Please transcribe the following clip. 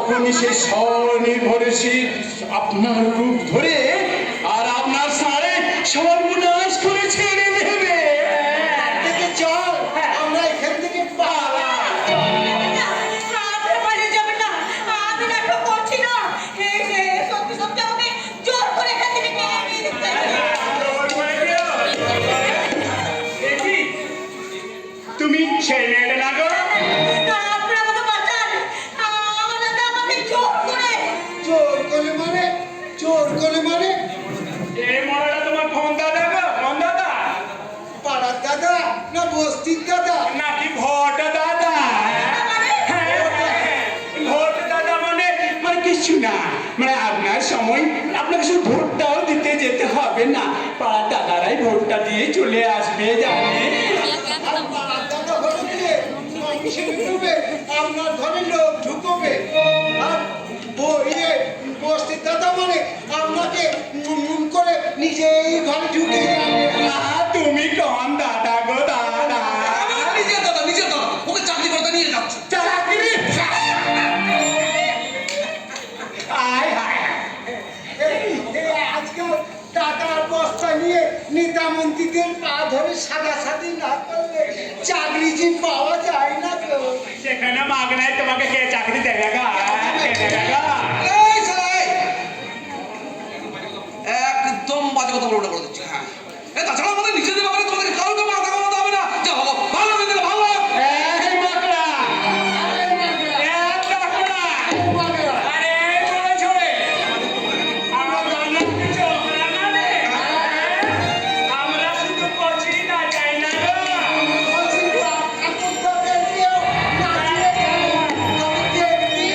তখনই সে স্বনির্ভরশীল আপনার রূপ ধরে আর আপনার সাড়ে সর্বনাশ করে ছেড়ে দেবে। চল আমরা এখান থেকে পালা। তুমি সেই মেয়েটা না গো? চোর করে মানে এই মরাটা তোমার কোন দাদা গো? কোন দাদা? পাড়ার দাদা না বস্তির দাদা নাকি ভোট দাদা? ভোট দাদা মানে মানে কিছু না, মানে আপনার সময় আপনাকে শুধু ভোটটাও দিতে যেতে হবে না, পাড়ার দাদারাই ভোটটা দিয়ে চলে আসবে জানে। আর পাড়ার দাদা হলো গিয়ে অফিসে ঢুকবে, আপনার ঘরে লোক ঢুকবে। আর বস্তির দাদা মানে আপনাকে করে নিজেই ঘরে ঢুকে যাবে। তুমি কোন দাদা গো? দাদা নিজের দাদা ওকে চাকরি করতে নিয়ে যাচ্ছে। চাকরি? আয় হায় আজকাল টাকার বস্তা নিয়ে নেতা মন্ত্রীদের পা ধরে সাদাসাদি না করলে চাকরি যে পাওয়া যায় না তো। সেখানে মাগনায় তোমাকে কে চাকরি দেবে গা? কে দেবে গা? এই শালা, এই! একদম বাজে কথা বলে দিচ্ছি। হ্যাঁ, তাছাড়া আমাদের নিজেদের ব্যাপারে তোমাদের কাউকে মাথা ঘামাতে হবে না। যা ভালো ভালো হয়ে গেলে ভালো। এই মাকড়া! এই মাকড়া! আরে এই বড় ছোড়ে! আমার জানা কিছু আমরা না রে? আমরা শুধু করছি না, যাই না গো। এখন তো দেখলেও নাচিয়ে যাবে, আমি দেখবি।